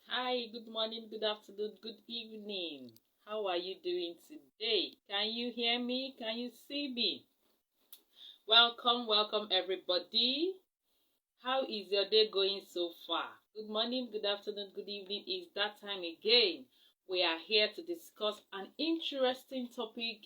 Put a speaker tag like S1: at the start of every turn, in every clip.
S1: Hi, good morning, good afternoon, good evening. How are you doing today? Can you hear me? Can you see me? Welcome, welcome everybody. How is your day going so far? Good morning, good afternoon, good evening. It's that time again. We are here to discuss an interesting topic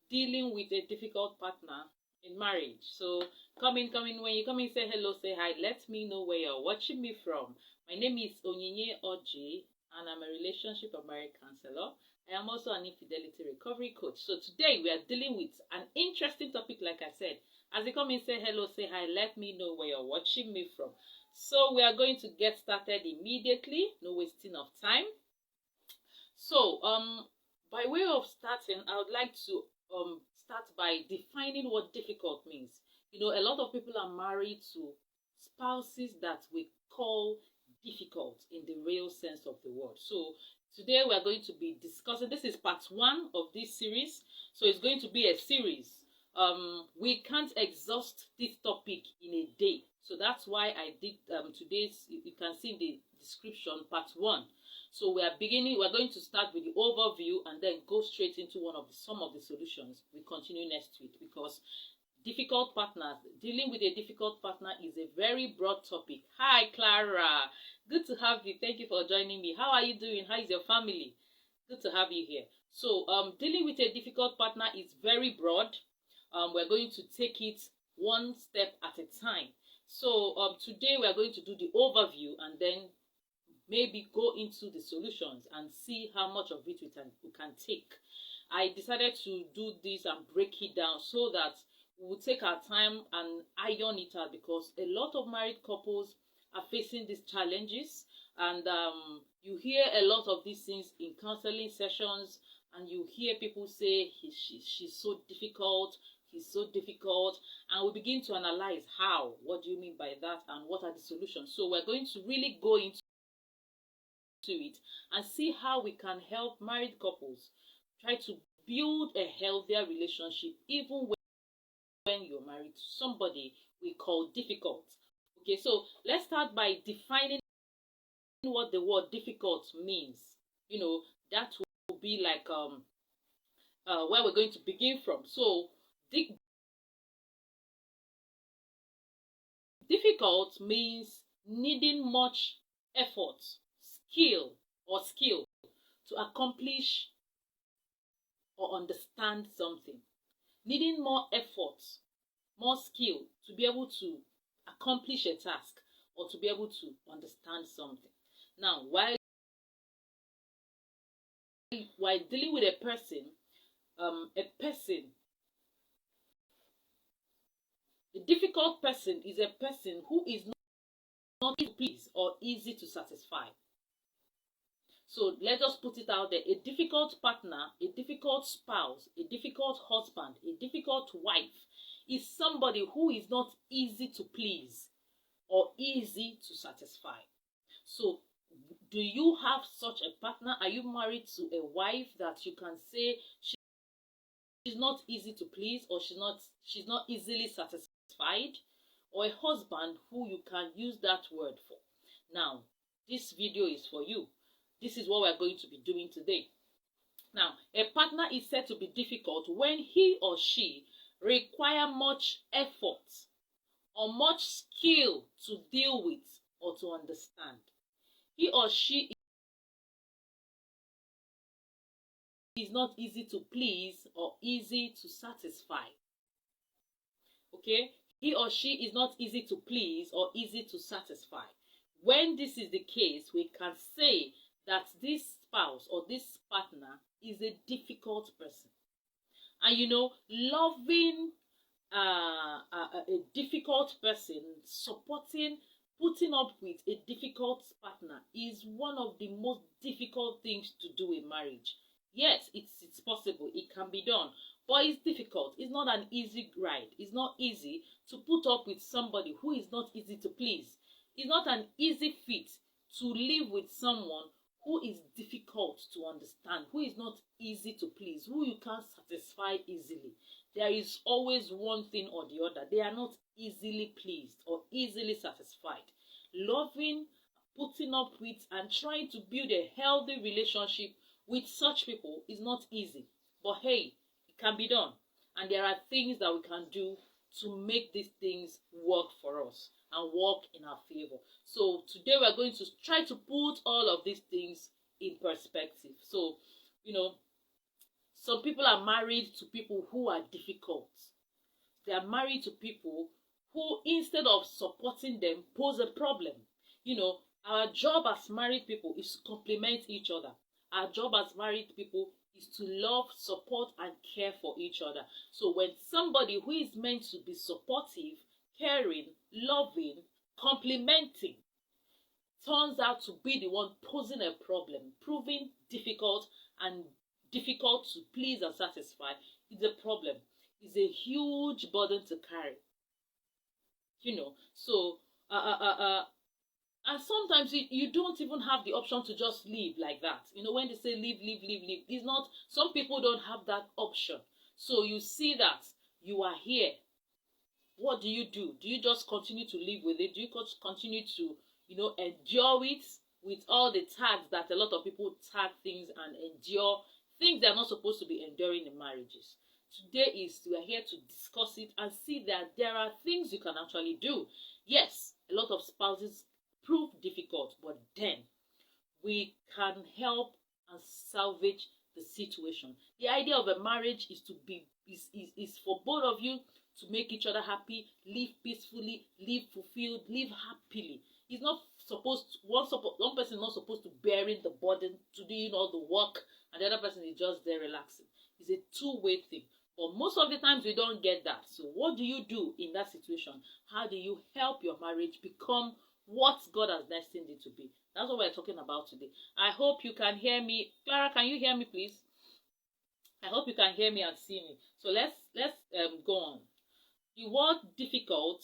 S1: dealing with a difficult partner in marriage. So come in. When you come in, say hello, say hi. Let me know where you're watching me from. My name is Chux-Orji, and I'm a relationship and marriage counselor. I am also an infidelity recovery coach. So today we are dealing with an interesting topic, like I said. As you come in, say hello, say hi. Let me know where you're watching me from. So we are going to get started immediately. No wasting of time. So, by way of starting, I would like to start by defining what difficult means. You know, a lot of people are married to spouses that we call difficult in the real sense of the word. So, today we are going to be discussing. This is part one of this series. So, it's going to be a series. We can't exhaust this topic in a day. So that's why I did today's. You can see in the description part one. So we're going to start with the overview and then go straight into some of the solutions. We continue next week because difficult partners, dealing with a difficult partner is a very broad topic. Hi, Clara. Good to have you. Thank you for joining me. How are you doing? How is your family? Good to have you here. So, dealing with a difficult partner is very broad. We're going to take it one step at a time. So, today we're going to do the overview and then maybe go into the solutions and see how much of it we can take. I decided to do this and break it down so that we will take our time and iron it out, because a lot of married couples are facing these challenges, and you hear a lot of these things in counseling sessions, and you hear people say she's so difficult, he's so difficult, and we begin to analyze what do you mean by that, and what are the solutions. So we're going to really go into it and see how we can help married couples try to build a healthier relationship even when you're married to somebody we call difficult. Okay, so let's start by defining what the word difficult means. You know, that will be like where we're going to begin from. So difficult means needing much effort, skill to accomplish or understand something. Needing more effort, more skill to be able to accomplish a task or to be able to understand something. Now, while dealing with a person, a difficult person is a person who is not easy to please or easy to satisfy. So let us put it out there. A difficult partner, a difficult spouse, a difficult husband, a difficult wife is somebody who is not easy to please or easy to satisfy. So, do you have such a partner? Are you married to a wife that you can say she's not easy to please, or she's not easily satisfied? Or a husband who you can use that word for? Now, this video is for you. This is what we're going to be doing today. Now, a partner is said to be difficult when he or she require much effort or much skill to deal with or to understand. He or she is not easy to please or easy to satisfy. Okay? He or she is not easy to please or easy to satisfy. When this is the case, we can say that this spouse or this partner is a difficult person. And you know, loving a difficult person, putting up with a difficult partner is one of the most difficult things to do in marriage. Yes, it's possible, it can be done, but it's difficult. It's not an easy ride. It's not easy to put up with somebody who is not easy to please. It's not an easy fit to live with someone who is difficult to understand, who is not easy to please, who you can't satisfy easily. There is always one thing or the other. They are not easily pleased or easily satisfied. Loving putting up with and trying to build a healthy relationship with such people is not easy. But hey, it can be done. And there are things that we can do to make these things work for us and work in our favor. So today we're going to try to put all of these things in perspective. So, some people are married to people who are difficult. They are married to people who, instead of supporting them, pose a problem. Our job as married people is to complement each other. Our job as married people is to love, support, and care for each other. So when somebody who is meant to be supportive, caring, loving, complimenting, turns out to be the one posing a problem, proving difficult to please and satisfy, is a problem. It's a huge burden to carry. So and sometimes you don't even have the option to just leave like that. When they say leave, it's not, some people don't have that option. So you see that you are here. What do? Do you just continue to live with it? Do you continue to, endure it with all the tags that a lot of people tag things and endure things they're not supposed to be enduring in marriages? Today we are here to discuss it and see that there are things you can actually do. Yes, a lot of spouses prove difficult, but then we can help and salvage the situation. The idea of a marriage is for both of you to make each other happy, live peacefully, live fulfilled, live happily. It's not one person is not supposed to bearing the burden, to doing all the work, and the other person is just there relaxing. It's a two-way thing. But most of the times we don't get that. So what do you do in that situation? How do you help your marriage become what God has destined it to be? That's what we're talking about today. I hope you can hear me. Clara, can you hear me, please? I hope you can hear me and see me. So let's go on. The word difficult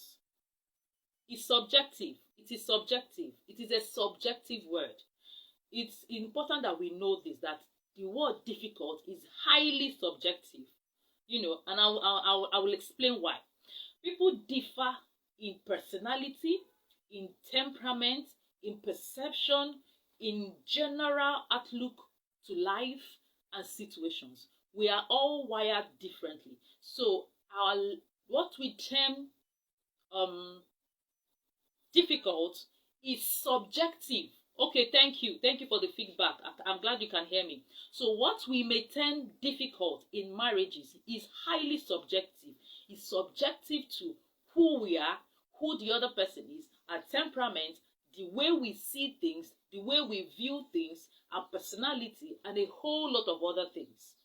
S1: is subjective. It is subjective. It is a subjective word. It's important that we know this, that the word difficult is highly subjective. And I will explain why. People differ in personality, in temperament, in perception, in general outlook to life and situations. We are all wired differently. So what we term difficult is subjective. Okay, thank you. Thank you for the feedback. I'm glad you can hear me. So what we may term difficult in marriages is highly subjective. It's subjective to who we are, who the other person is, our temperament, the way we see things, the way we view things, our personality, and a whole lot of other things.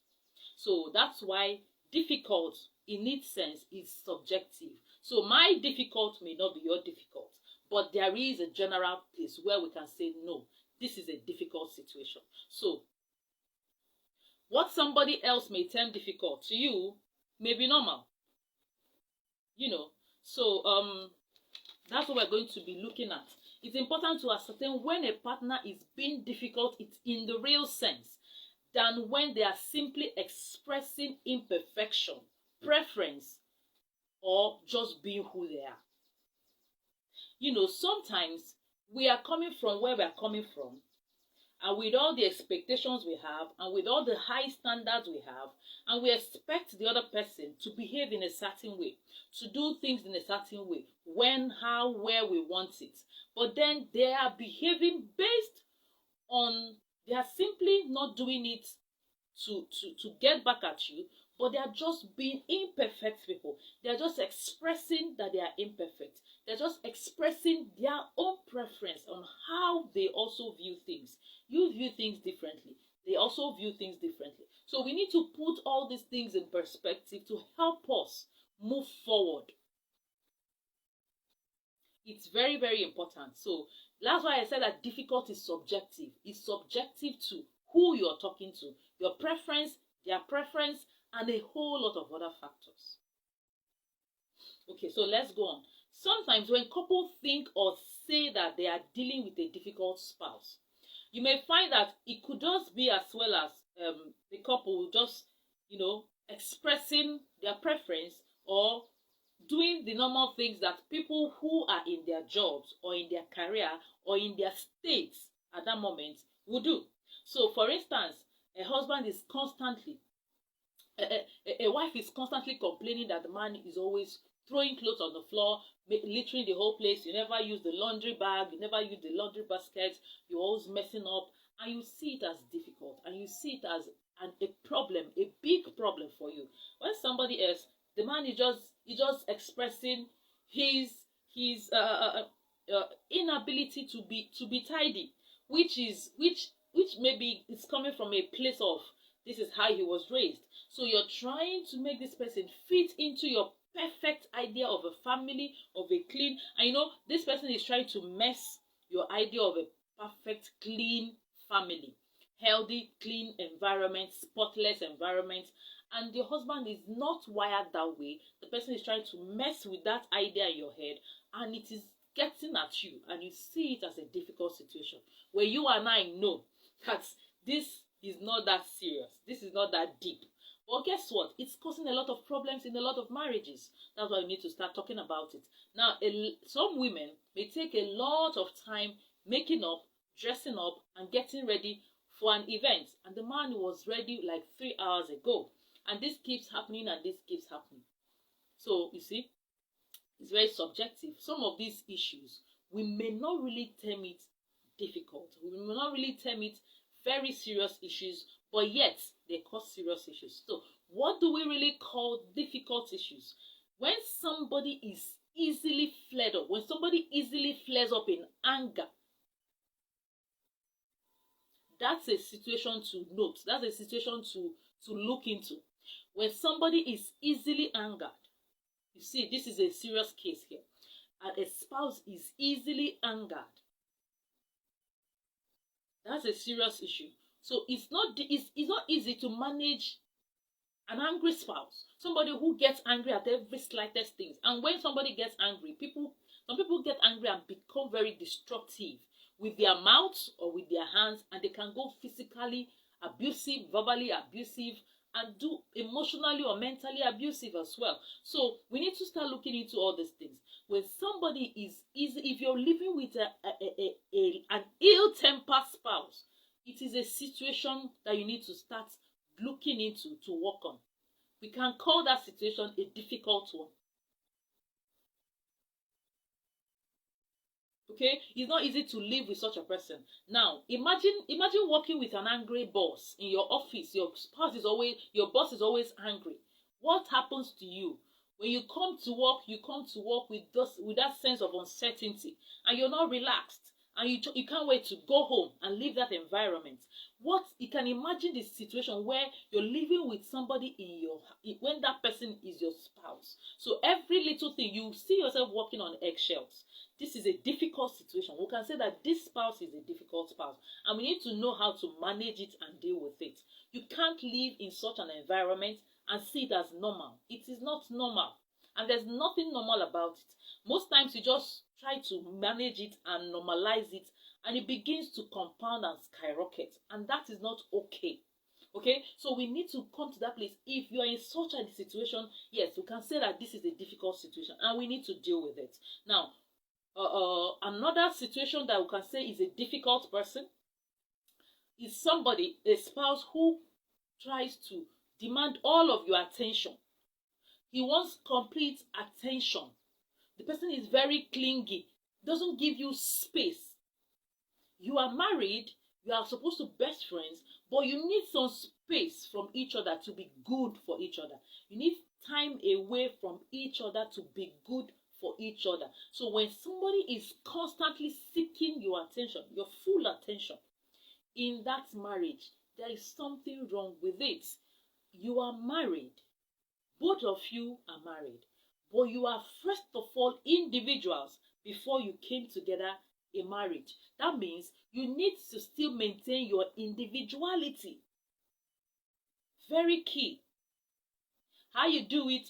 S1: So that's why difficult in its sense is subjective. So my difficult may not be your difficult, but there is a general place where we can say, no, this is a difficult situation. So what somebody else may term difficult to you may be normal. So that's what we're going to be looking at. It's important to ascertain when a partner is being difficult, it's in the real sense, than when they are simply expressing imperfection, preference, or just being who they are. Sometimes we are coming from where we are coming from, and with all the expectations we have, and with all the high standards we have, and we expect the other person to behave in a certain way, to do things in a certain way, when, how, where we want it. But then they are behaving based on, they are simply not doing it to get back at you, but they are just being imperfect people. They are just expressing that they are imperfect. They're just expressing their own preference on how they also view things. You view things differently. They also view things differently. So we need to put all these things in perspective to help us move forward. It's very, very important. So that's why I said that difficult is subjective. It's subjective to who you're talking to, your preference, their preference, and a whole lot of other factors. Okay, so let's go on. Sometimes when couples think or say that they are dealing with a difficult spouse, you may find that it could just be as well as the couple just, expressing their preference or doing the normal things that people who are in their jobs or in their career or in their states at that moment would do. So, for instance, a husband is constantly, a wife is constantly complaining that the man is always throwing clothes on the floor, littering the whole place. You never use the laundry bag, you never use the laundry basket, you're always messing up, and you see it as difficult, and you see it as a problem, a big problem for you. When somebody else, the man is just expressing his inability to be tidy, which maybe is coming from a place of this is how he was raised. So you're trying to make this person fit into your perfect idea of a family, of a clean, and you know this person is trying to mess your idea of a perfect clean family, healthy clean environment, spotless environment, and your husband is not wired that way. The person is trying to mess with that idea in your head, and it is getting at you, and you see it as a difficult situation where you and I know that this is not that serious, this is not that deep. But guess what? It's causing a lot of problems in a lot of marriages. That's why we need to start talking about it. Now, some women may take a lot of time making up, dressing up, and getting ready for an event. And the man was ready like 3 hours ago. And this keeps happening and this keeps happening. So, you see, it's very subjective. Some of these issues, we may not really term it difficult. We may not really term it very serious issues, but yet they cause serious issues. So what do we really call difficult issues? When somebody is easily flared up, when somebody easily flares up in anger, that's a situation to note. That's a situation to look into. When somebody is easily angered, you see, this is a serious case here. And a spouse is easily angered. That's a serious issue. So it's not easy to manage an angry spouse. Somebody who gets angry at every slightest thing. And when somebody gets angry, some people get angry and become very destructive with their mouths or with their hands, and they can go physically abusive, verbally abusive, and do emotionally or mentally abusive as well. So we need to start looking into all these things. When somebody is easy, if you're living with an ill-tempered spouse, it is a situation that you need to start looking into to work on. We can call that situation a difficult one. Okay, it's not easy to live with such a person. Now, imagine working with an angry boss in your office. Your boss is always angry. What happens to you? When you come to work with that sense of uncertainty, and you're not relaxed, and you can't wait to go home and leave that environment. You can imagine the situation where you're living with somebody when that person is your spouse. So every little thing, you see yourself walking on eggshells. This is a difficult situation. We can say that this spouse is a difficult spouse, and we need to know how to manage it and deal with it. You can't live in such an environment and see it as normal. It is not normal, and there's nothing normal about it. Most times you just try to manage it and normalize it, and it begins to compound and skyrocket, and that is not okay. Okay, so we need to come to that place. If you are in such a situation, yes, we can say that this is a difficult situation, and we need to deal with it. Now, another situation that we can say is a difficult person is a spouse who tries to demand all of your attention. He wants complete attention. The person is very clingy, doesn't give you space. You are married, you are supposed to be best friends, but you need some space from each other to be good for each other. You need time away from each other to be good for each other. So when somebody is constantly seeking your attention, your full attention, in that marriage, there is something wrong with it. You are married. Both of you are married. But you are first of all individuals before you came together in marriage. That means you need to still maintain your individuality. Very key. How you do it,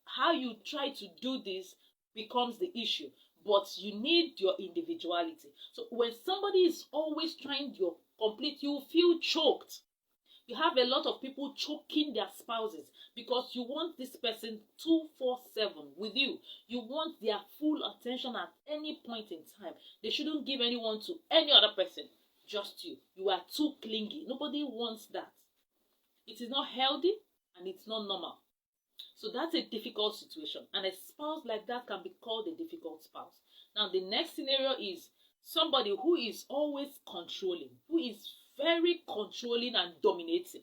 S1: how you try to do this becomes the issue. But you need your individuality. So when somebody is always trying to complete, you feel choked. You have a lot of people choking their spouses because you want this person 247 with you. You want their full attention at any point in time. They shouldn't give anyone to any other person, just you. You are too clingy. Nobody wants that. It is not healthy and it's not normal. So that's a difficult situation. And a spouse like that can be called a difficult spouse. Now, the next scenario is somebody who is always controlling, who is very controlling and dominating.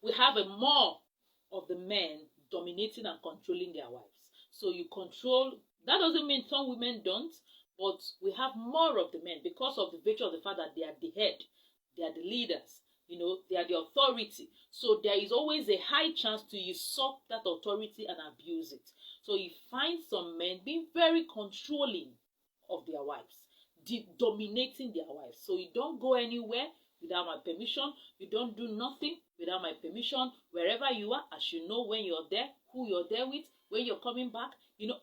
S1: We have a more of the men dominating and controlling their wives. So you control, that doesn't mean some women don't, but we have more of the men because of the virtue of the fact that they are the head, they are the leaders, they are the authority. So there is always a high chance to usurp that authority and abuse it. So you find some men being very controlling of their wives, dominating their wives. So you don't go anywhere without my permission. You don't do nothing without my permission. Wherever you are, as you know when you're there, who you're there with, when you're coming back,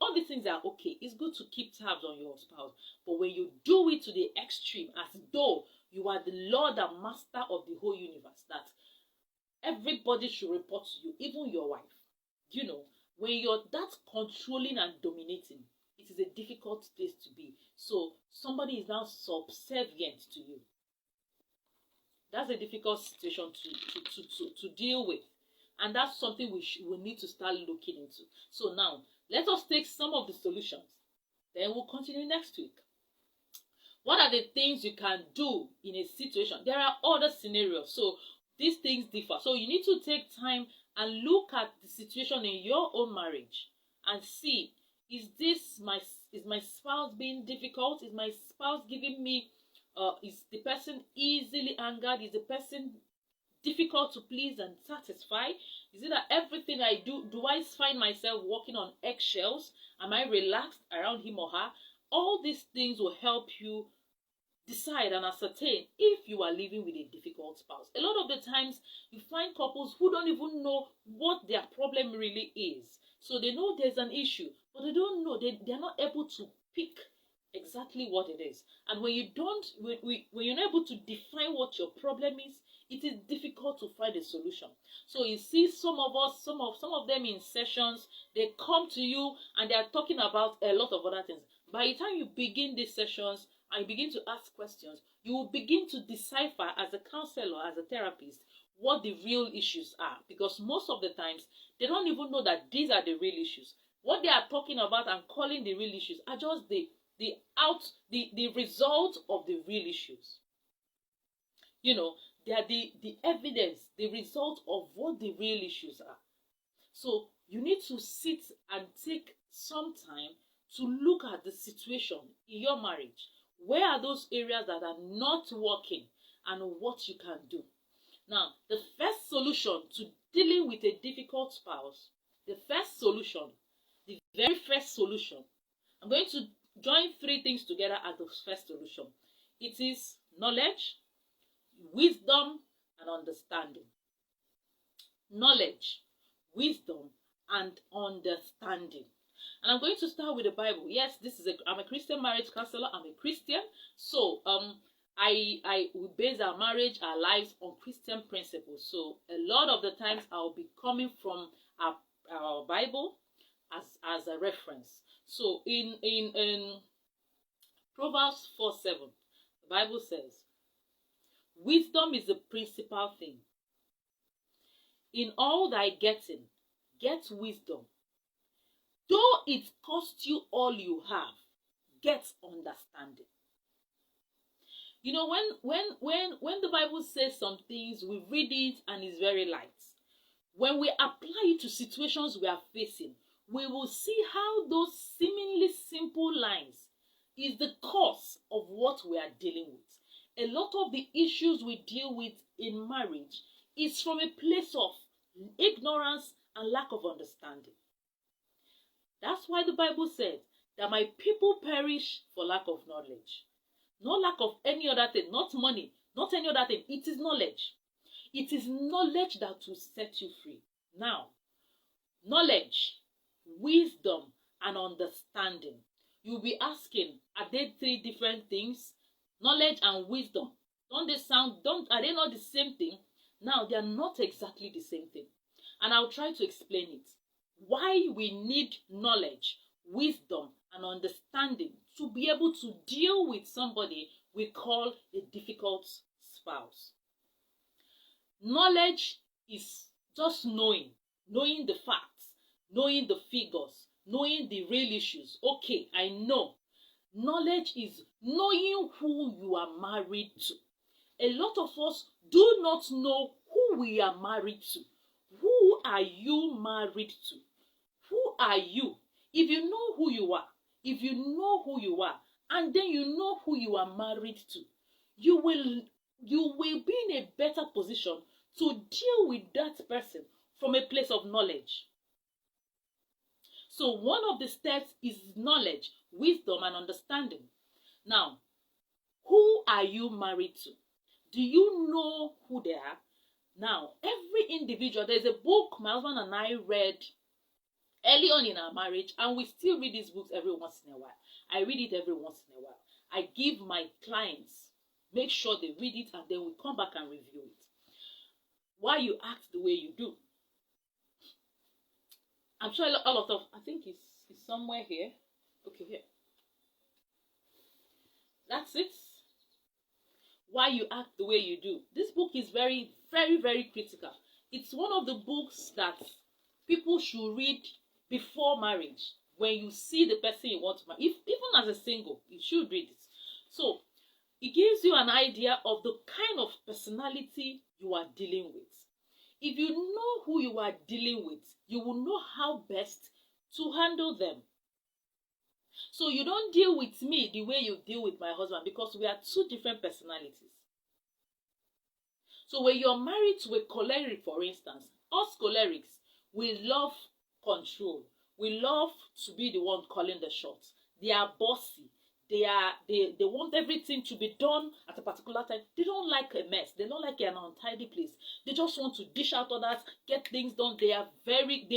S1: all these things are okay. It's good to keep tabs on your spouse. But when you do it to the extreme, as though you are the Lord and Master of the whole universe, that everybody should report to you, even your wife. When you're that controlling and dominating, it is a difficult place to be. So somebody is now subservient to you. That's a difficult situation to deal with. And that's something we need to start looking into. So now, let us take some of the solutions. Then we'll continue next week. What are the things you can do in a situation? There are other scenarios. So these things differ. So you need to take time and look at the situation in your own marriage and see, is my spouse being difficult? Is my spouse giving me, is the person easily angered? Is the person difficult to please and satisfy? Is it that everything I do I find myself walking on eggshells? Am I relaxed around him or her? All these things will help you decide and ascertain if you are living with a difficult spouse. A lot of the times, you find couples who don't even know what their problem really is. So they know there's an issue, but they don't know, they're not able to pick exactly what it is. And when you're not able to define what your problem is, it is difficult to find a solution. So you see some of them in sessions, they come to you and they are talking about a lot of other things. By the time you begin these sessions and you begin to ask questions, you will begin to decipher as a counselor, as a therapist, what the real issues are. Because most of the times, they don't even know that these are the real issues. What they are talking about and calling the real issues are just the result of the real issues. They are the evidence, the result of what the real issues are. So you need to sit and take some time to look at the situation in your marriage. Where are those areas that are not working and what you can do? Now, the first solution to dealing with a difficult spouse, the very first solution, I'm going to join three things together as the first solution. It is knowledge, wisdom, and understanding. Knowledge, wisdom, and understanding. And I'm going to start with the Bible. Yes, I'm a Christian marriage counselor. I'm a Christian. So we base our marriage, our lives on Christian principles. So a lot of the times I'll be coming from our Bible as a reference. So in Proverbs 4:7, the Bible says, wisdom is the principal thing. In all thy getting, get wisdom. Though it cost you all you have, get understanding. When the Bible says some things, we read it and it's very light. When we apply it to situations we are facing, we will see how those seemingly simple lines is the cause of what we are dealing with. A lot of the issues we deal with in marriage is from a place of ignorance and lack of understanding. That's why the Bible said that my people perish for lack of knowledge. No lack of any other thing, not money, not any other thing. It is knowledge. It is knowledge that will set you free. Now, knowledge, wisdom, and understanding. You'll be asking, are they three different things? Knowledge and wisdom. Don't they sound, are they not the same thing? Now, they are not exactly the same thing. And I'll try to explain it. Why we need knowledge, wisdom, and understanding to be able to deal with somebody we call a difficult spouse. Knowledge is just knowing the facts, knowing the figures, knowing the real issues. Okay, I know. Knowledge is knowing who you are married to. A lot of us do not know who we are married to. Who are you married to? Who are you? If you know who you are, and then you know who you are married to, you will be in a better position to deal with that person from a place of knowledge. So one of the steps is knowledge, wisdom, and understanding. Now, who are you married to? Do you know who they are? Now, every individual, there's a book my husband and I read early on in our marriage, and we still read these books every once in a while. I read it every once in a while. I give my clients, make sure they read it, and then we come back and review it. Why you act the way you do? I'm sure a lot of, I think it's somewhere here. Okay, here. That's it. Why you act the way you do. This book is very, very, very critical. It's one of the books that people should read before marriage. When you see the person you want to marry, even as a single, you should read it. So, it gives you an idea of the kind of personality you are dealing with. If you know who you are dealing with, you will know how best to handle them. So you don't deal with me the way you deal with my husband, because we are two different personalities. So when you're married to a choleric, for instance, us cholerics, we love control. We love to be the one calling the shots. They are bossy. They want everything to be done at a particular time. They don't like a mess. They don't like an untidy place. They just want to dish out others, get things done. They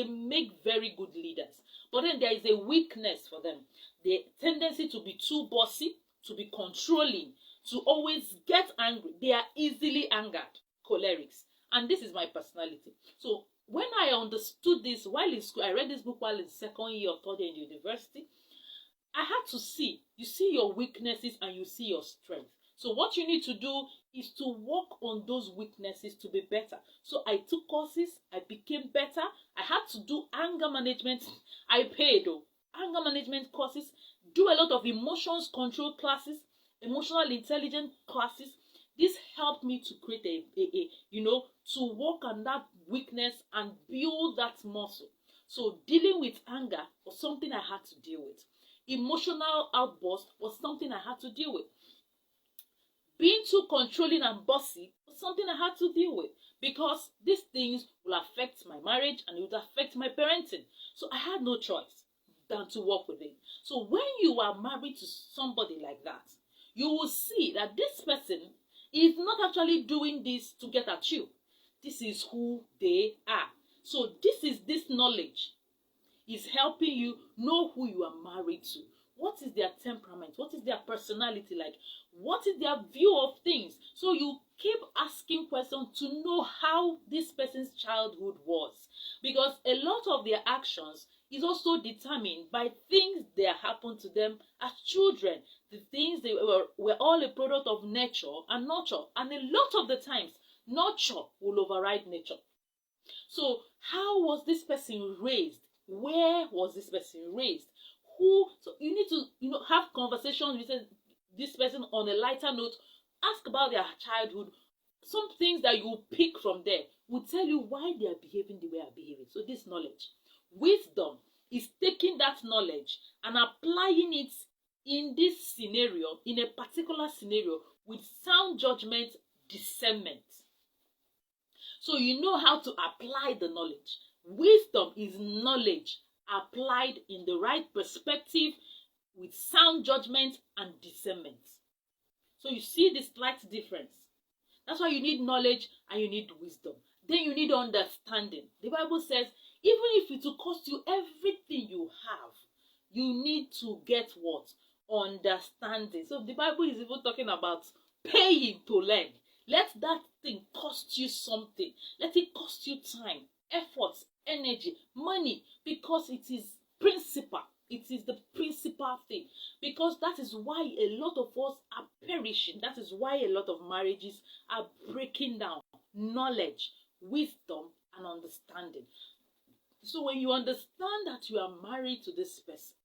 S1: make very good leaders. But then there is a weakness for them. The tendency to be too bossy, to be controlling, to always get angry. They are easily angered, cholerics. And this is my personality. So when I understood this while in school, I read this book while in second year or third year in university, I had to see. You see your weaknesses and you see your strength. So what you need to do is to work on those weaknesses to be better. So I took courses. I became better. I had to do anger management. I paid anger management courses. Do a lot of emotions control classes, emotional intelligence classes. This helped me to create to work on that weakness and build that muscle. So dealing with anger was something I had to deal with. Emotional outburst was something I had to deal with. Being too controlling and bossy was something I had to deal with, because these things will affect my marriage and it will affect my parenting. So I had no choice than to work with it. So when you are married to somebody like that, you will see that this person is not actually doing this to get at you. This is who they are. So this knowledge is helping you know who you are married to. What is their temperament? What is their personality like? What is their view of things? So you keep asking questions to know how this person's childhood was. Because a lot of their actions is also determined by things that happened to them as children. The things they were all a product of nature and nurture. And a lot of the times, nurture will override nature. So how was this person raised? Where was this person raised? So you need to have conversations with this person on a lighter note. Ask about their childhood. Some things that you pick from there will tell you why they are behaving the way they are behaving. So this knowledge. Wisdom is taking that knowledge and applying it in this scenario, in a particular scenario, with sound judgment, discernment. So you know how to apply the knowledge. Wisdom is knowledge applied in the right perspective with sound judgment and discernment. So you see the slight difference. That's why you need knowledge and you need wisdom. Then you need understanding. The Bible says, even if it will cost you everything you have, you need to get what? Understanding. So the Bible is even talking about paying to learn. Let that thing cost you something. Let it cost you time, effort, energy, money, because it is principal. It is the principal thing. Because that is why a lot of us are perishing. That is why a lot of marriages are breaking down. Knowledge, wisdom, and understanding. So when you understand that you are married to this person,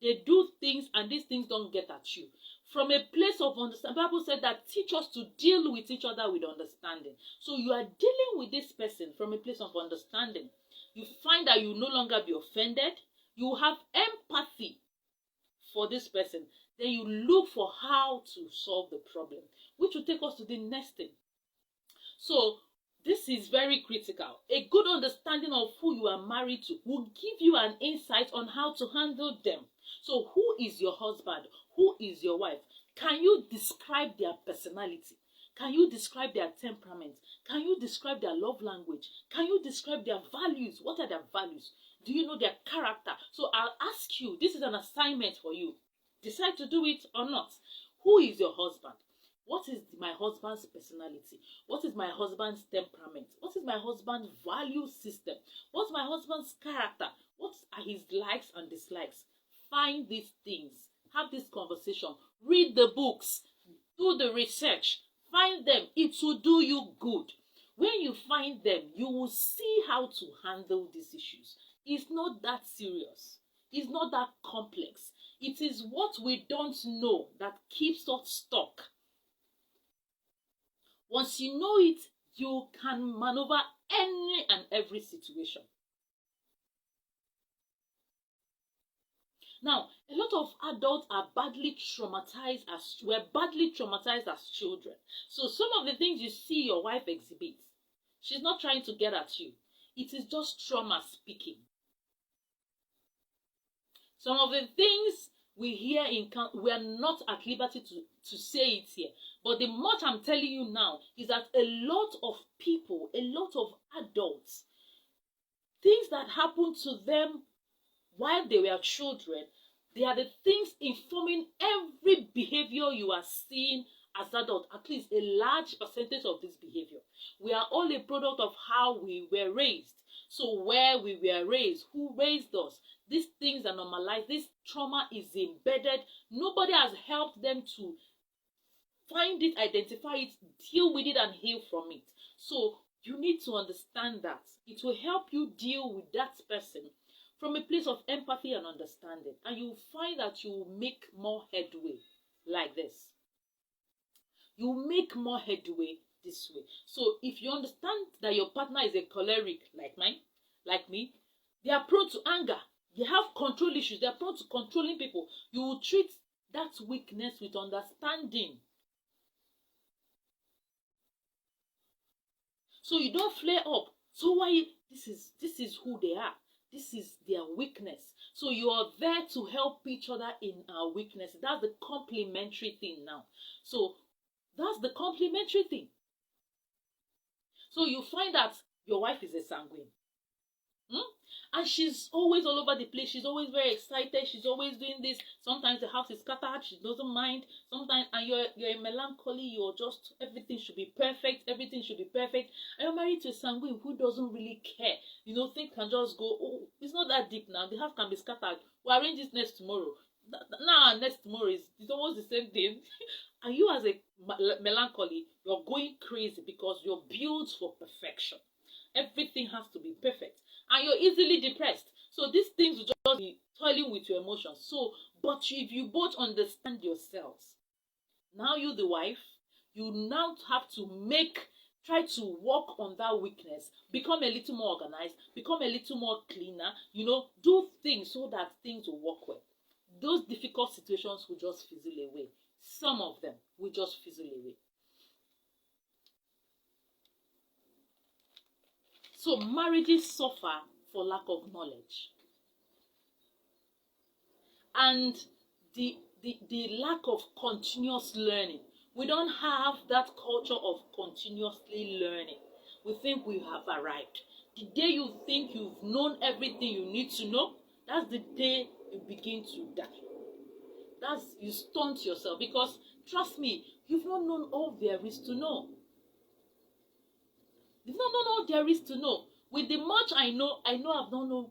S1: they do things and these things don't get at you. From a place of understanding, the Bible said that teach us to deal with each other with understanding. So you are dealing with this person from a place of understanding. You find that you no longer be offended. You have empathy for this person. Then you look for how to solve the problem, which will take us to the next thing. So this is very critical. A good understanding of who you are married to will give you an insight on how to handle them. So who is your husband? Who is your wife? Can you describe their personality? Can you describe their temperament? Can you describe their love language? Can you describe their values? What are their values? Do you know their character? So I'll ask you, this is an assignment for you. Decide to do it or not. Who is your husband? What is my husband's personality? What is my husband's temperament? What is my husband's value system? What's my husband's character? What are his likes and dislikes? Find these things. Have this conversation. Read the books. Do the research. Find them. It will do you good. When you find them, you will see how to handle these issues. It's not that serious. It's not that complex. It is what we don't know that keeps us stuck. Once you know it, you can maneuver any and every situation. Now, a lot of adults are badly traumatized were badly traumatized as children. So some of the things you see your wife exhibit, she's not trying to get at you. It is just trauma speaking. Some of the things we hear we are not at liberty to say it here. But the much I'm telling you now is that a lot of people, a lot of adults, things that happened to them while they were children, they are the things informing every behavior you are seeing as adults, at least a large percentage of this behavior. We are all a product of how we were raised. So where we were raised, who raised us, these things are normalized. This trauma is embedded. Nobody has helped them to find it, identify it, deal with it, and heal from it. So you need to understand that. It will help you deal with that person from a place of empathy and understanding. And you will find that you will make more headway like this. You will make more headway this way. So if you understand that your partner is a choleric like me, they are prone to anger. They have control issues. They are prone to controlling people. You will treat that weakness with understanding. So you don't flare up. So why this is who they are. This is their weakness. So you are there to help each other in our weakness. That's the complementary thing now. So that's the complementary thing. So you find that your wife is a sanguine. And she's always all over the place. She's always very excited. She's always doing this. Sometimes the house is scattered. She doesn't mind. Sometimes, and you're in melancholy. You're just, everything should be perfect. Everything should be perfect. And you're married to a sanguine who doesn't really care. Things can just go, oh, it's not that deep now. The house can be scattered. We'll arrange this next tomorrow. Now and next tomorrow it's almost the same thing. And you as a melancholy, you're going crazy because you're built for perfection. Everything has to be perfect. And you're easily depressed. So these things will just be toiling with your emotions. So, but if you both understand yourselves, now you the wife, you now have to try to work on that weakness, become a little more organized, become a little more cleaner, do things so that things will work well. Those difficult situations will just fizzle away. Some of them will just fizzle away. So marriages suffer for lack of knowledge. And the lack of continuous learning. We don't have that culture of continuously learning. We think we have arrived. The day you think you've known everything you need to know, that's the day you begin to die. You stunt yourself, because trust me, You've not known all there is to know. You've not known all there is to know. With the much I know I've not known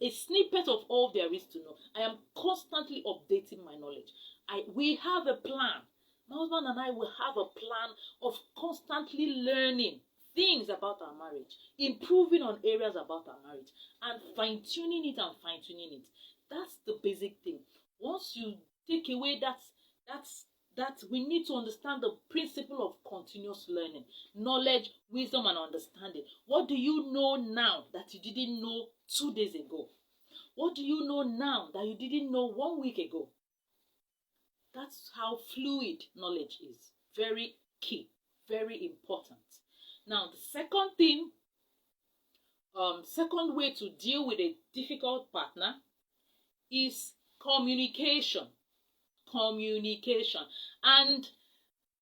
S1: a snippet of all there is to know. I am constantly updating my knowledge. We have a plan. My husband and I will have a plan of constantly learning things about our marriage, improving on areas about our marriage, and fine-tuning it and fine-tuning it. That's the basic thing. Once you take away that we need to understand the principle of continuous learning, knowledge, wisdom, and understanding. What do you know now that you didn't know 2 days ago? What do you know now that you didn't know 1 week ago? That's how fluid knowledge is. Very key, very important. Now, the second thing, second way to deal with a difficult partner is communication. Communication. And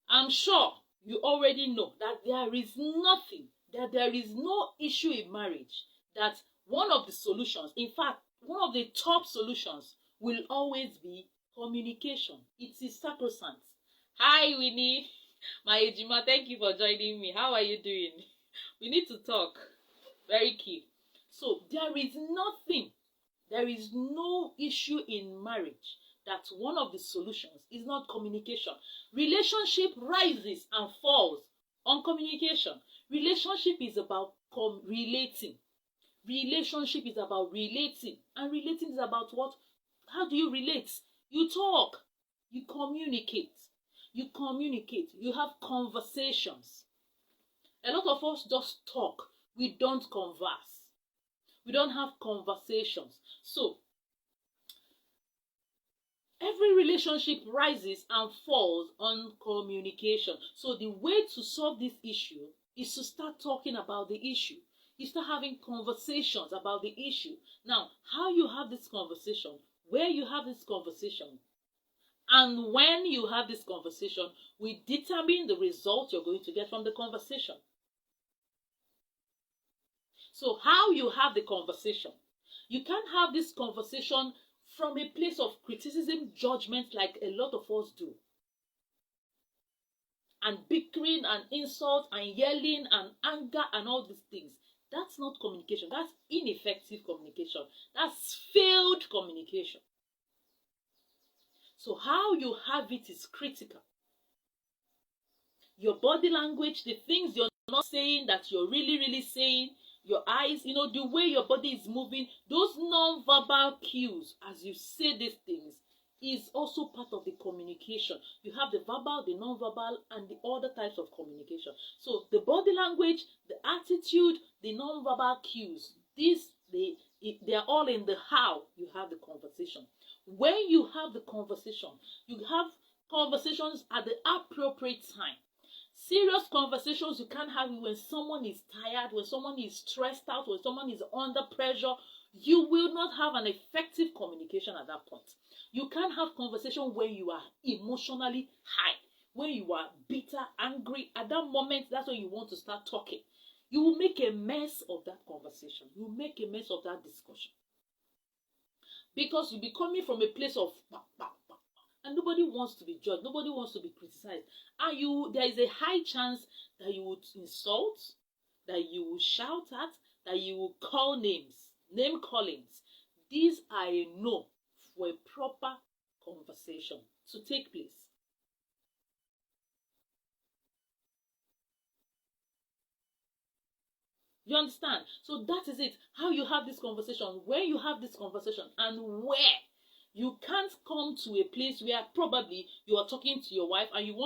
S1: I'm sure you already know that there is no issue in marriage that one of the solutions, in fact, one of the top solutions will always be communication. It is sacrosanct. Hi, Winnie. My Ejima, thank you for joining me. How are you doing? We need to talk. Very key. So, there is no issue in marriage that one of the solutions is not communication. Relationship rises and falls on communication. Relationship is about relating. Relationship is about relating. And relating is about what? How do you relate? You talk. You communicate. You communicate. You have conversations. A lot of us just talk. We don't converse. We don't have conversations. So, every relationship rises and falls on communication. So the way to solve this issue is to start talking about the issue. You start having conversations about the issue. Now, how you have this conversation, where you have this conversation, and when you have this conversation will determine the result you're going to get from the conversation. So how you have the conversation. You can't have this conversation from a place of criticism, judgment, like a lot of us do. And bickering and insult and yelling and anger and all these things. That's not communication. That's ineffective communication. That's failed communication. So how you have it is critical. Your body language, the things you're not saying that you're really saying, your eyes, the way your body is moving, those non-verbal cues as you say these things is also part of the communication. You have the verbal, the non-verbal, and the other types of communication. So the body language, the attitude, the non-verbal cues, they're all in the how you have the conversation. When you have the conversation, you have conversations at the appropriate time. Serious conversations you can't have when someone is tired, when someone is stressed out, when someone is under pressure. You will not have an effective communication at that point. You can't have conversation when you are emotionally high, when you are bitter, angry. At that moment, that's when you want to start talking. You will make a mess of that conversation. You will make a mess of that discussion. Because you'll be coming from a place of and nobody wants to be judged. Nobody wants to be criticized. And there is a high chance that you would insult, that you will shout at, that you will call names, name callings. These are a no for a proper conversation to take place. You understand? So that is it. How you have this conversation, where you have this conversation, and where. You can't come to a place where probably you are talking to your wife and you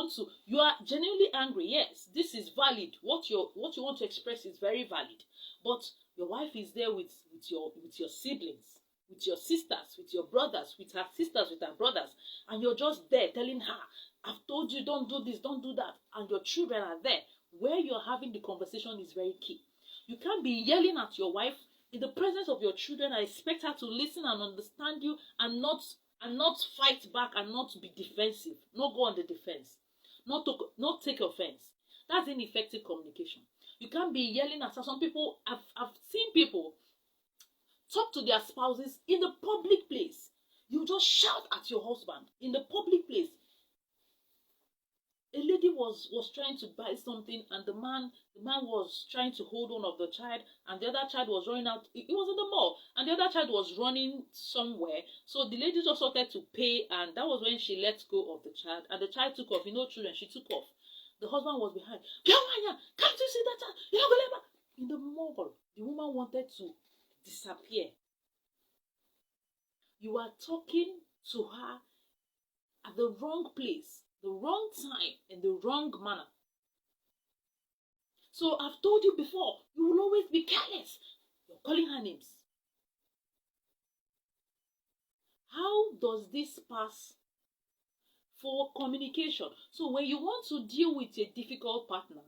S1: are genuinely angry. Yes, this is valid. What you want to express is very valid. But your wife is there with your siblings, with your sisters, with your brothers, with her sisters, with her brothers, and you're just there telling her, I've told you, don't do this, don't do that, and your children are there. Where you're having the conversation is very key. You can't be yelling at your wife in the presence of your children. I expect her to listen and understand you and not fight back and not be defensive. Not go on the defense. Not take offense. That's ineffective communication. You can't be yelling at her. Some people, I've seen people talk to their spouses in the public place. You just shout at your husband in the public place. was trying to buy something, and the man was trying to hold on of the child, and the other child was running out. It was in the mall, and the other child was running somewhere. So the lady just wanted to pay, and that was when she let go of the child, and the child took off. Children, she took off. The husband was behind. Can't you see that child? In the mall, the woman wanted to disappear. You are talking to her at the wrong place, the wrong time, in the wrong manner. So I've told you before, you will always be careless. You're calling her names. How does this pass for communication? So when you want to deal with a difficult partner,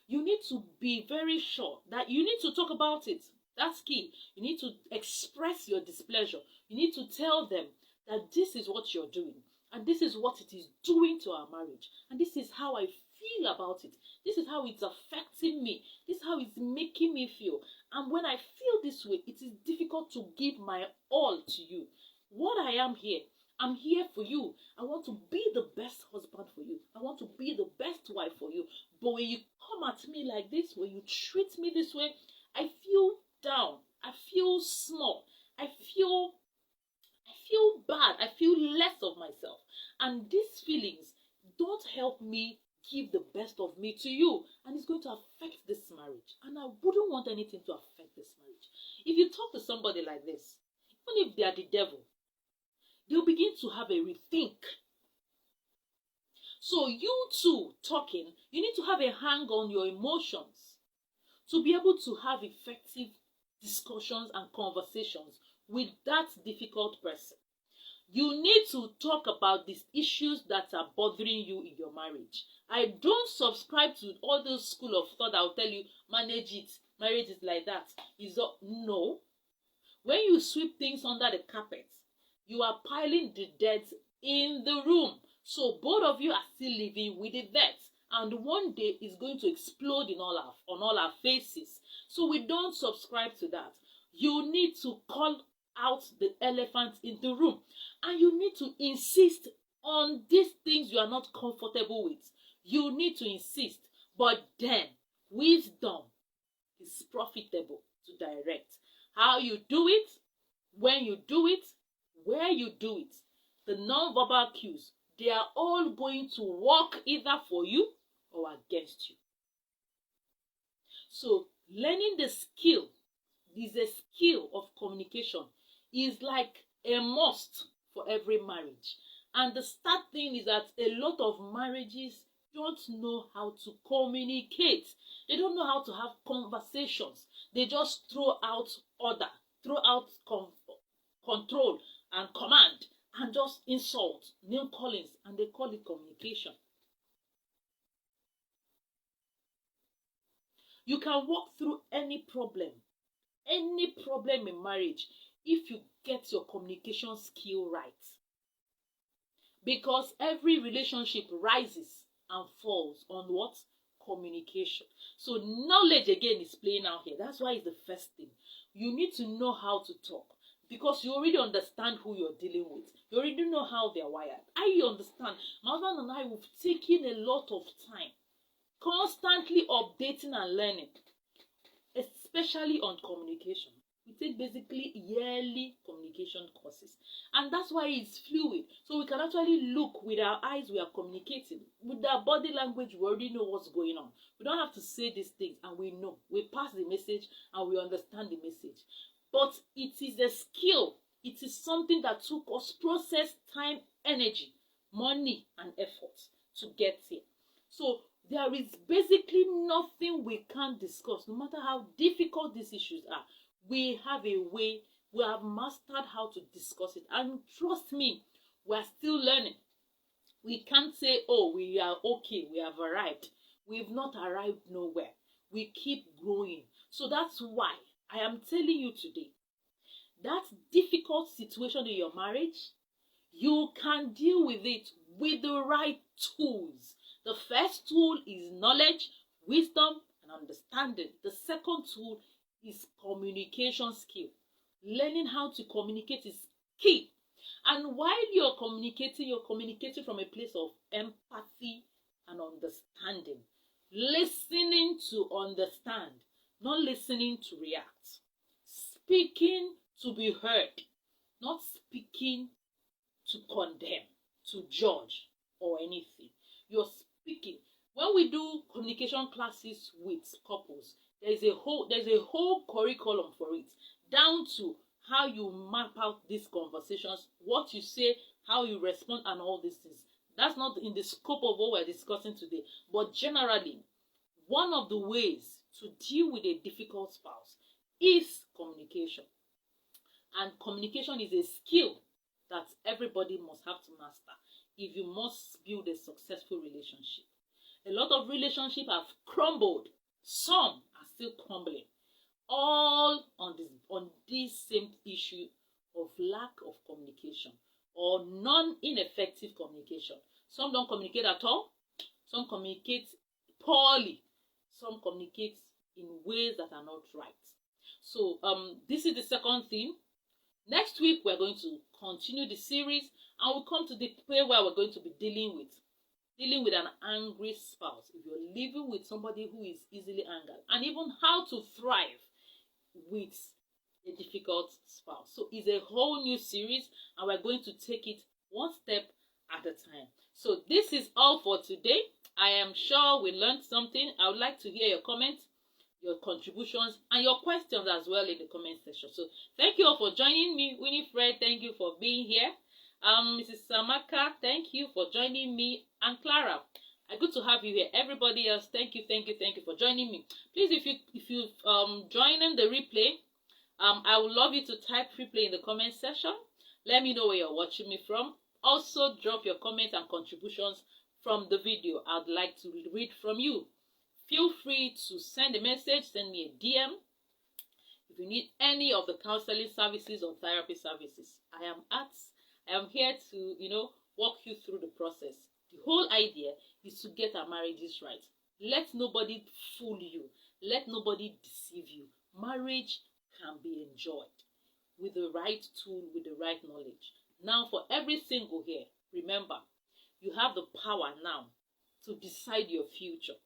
S1: you need to be very sure that you need to talk about it. That's key. You need to express your displeasure. You need to tell them that this is what you're doing, and this is what it is doing to our marriage, and this is how I feel about it. This is how it's affecting me. This is how it's making me feel. And when I feel this way, it is difficult to give my all to you. What I am here, I'm here for you. I want to be the best husband for you. I want to be the best wife for you. But when you come at me like this, when you treat me this way, I feel down. I feel small. I feel bad. I feel less of myself. And these feelings don't help me give the best of me to you. And it's going to affect this marriage. And I wouldn't want anything to affect this marriage. If you talk to somebody like this, even if they are the devil, they'll begin to have a rethink. So you two talking, you need to have a hang on your emotions to be able to have effective discussions and conversations with that difficult person. You need to talk about these issues that are bothering you in your marriage. I don't subscribe to all those school of thought that will tell you, manage it, marriage is like that. No. When you sweep things under the carpet, you are piling the dirt in the room. So both of you are still living with the dirt. And one day it's going to explode on all our faces. So we don't subscribe to that. You need to call out the elephant in the room. And you need to insist on these things you are not comfortable with. You need to insist. But then, wisdom is profitable to direct. How you do it, when you do it, where you do it. The non-verbal cues, they are all going to work either for you or against you. So, learning the skill is a skill of communication. Is like a must for every marriage. And the sad thing is that a lot of marriages don't know how to communicate. They don't know how to have conversations. They just throw out order, throw out control and command, and just insult, name callings, and they call it communication. You can walk through any problem in marriage if you get your communication skill right. Because every relationship rises and falls on what? Communication. So knowledge again is playing out here. That's why it's the first thing. You need to know how to talk. Because you already understand who you're dealing with. You already know how they're wired. I understand. My husband and I have taken a lot of time constantly updating and learning, especially on communication. We take basically yearly communication courses, and that's why it's fluid. So we can actually look with our eyes, we are communicating. With our body language, we already know what's going on. We don't have to say these things, and we know. We pass the message and we understand the message. But it is a skill. It is something that took us process, time, energy, money, and effort to get here. So there is basically nothing we can't discuss, no matter how difficult these issues are. We have a way, we have mastered how to discuss it. And trust me, we are still learning. We can't say, oh, we are okay, we have arrived. We've not arrived nowhere. We keep growing. So that's why I am telling you today, that difficult situation in your marriage, you can deal with it with the right tools. The first tool is knowledge, wisdom, and understanding. The second tool is communication skill. Learning how to communicate is key. And while you're communicating from a place of empathy and understanding. understanding. Listening to understand, not listening to react. Speaking to be heard, not speaking to condemn, to judge, or anything. You're speaking. When we do communication classes with couples, there's a whole curriculum for it, down to how you map out these conversations, what you say, how you respond, and all these things. That's not in the scope of what we're discussing today. But generally, one of the ways to deal with a difficult spouse is communication. And communication is a skill that everybody must have to master if you must build a successful relationship. A lot of relationships have crumbled. Some are still crumbling. All on this same issue of lack of communication or ineffective communication. Some don't communicate at all. Some communicate poorly. Some communicate in ways that are not right. So this is the second theme. Next week we're going to continue the series, and we'll come to the point where we're going to be dealing with an angry spouse. If you're living with somebody who is easily angered, and even how to thrive with a difficult spouse. So it's a whole new series, and we're going to take it one step at a time. So this is all for today. I am sure we learned something. I would like to hear your comments, your contributions, and your questions as well in the comment section. So thank you all for joining me. Winifred, thank you for being here. Mrs. Samaka, thank you for joining me. And Clara, good to have you here. Everybody else, thank you for joining me. Please, if you joining the replay, I would love you to type replay in the comment section. Let me know where you're watching me from. Also, drop your comments and contributions from the video. I'd like to read from you. Feel free to send a message, send me a DM. If you need any of the counseling services or therapy services, I am here to, walk you through the process. The whole idea is to get our marriages right. Let nobody fool you. Let nobody deceive you. Marriage can be enjoyed with the right tool, with the right knowledge. Now, for every single here, remember, you have the power now to decide your future.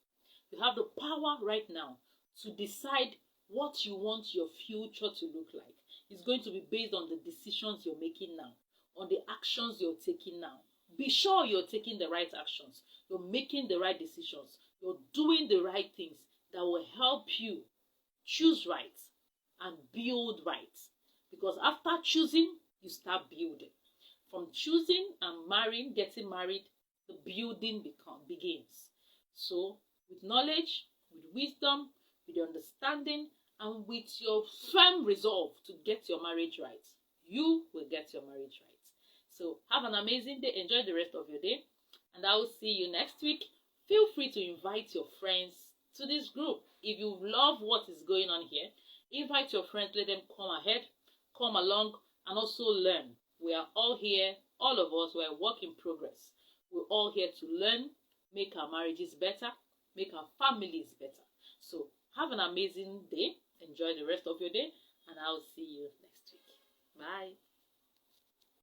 S1: You have the power right now to decide what you want your future to look like. It's going to be based on the decisions you're making now, on the actions you're taking now. Be sure you're taking the right actions. You're making the right decisions. You're doing the right things that will help you choose right and build right. Because after choosing, you start building. From choosing and marrying, getting married, the building begins. So, with knowledge, with wisdom, with understanding, and with your firm resolve to get your marriage right, you will get your marriage right. So have an amazing day. Enjoy the rest of your day. And I will see you next week. Feel free to invite your friends to this group. If you love what is going on here, invite your friends. Let them come ahead, come along, and also learn. We are all here. All of us, we are work in progress. We're all here to learn, make our marriages better, make our families better. So have an amazing day. Enjoy the rest of your day. And I'll see you next week. Bye.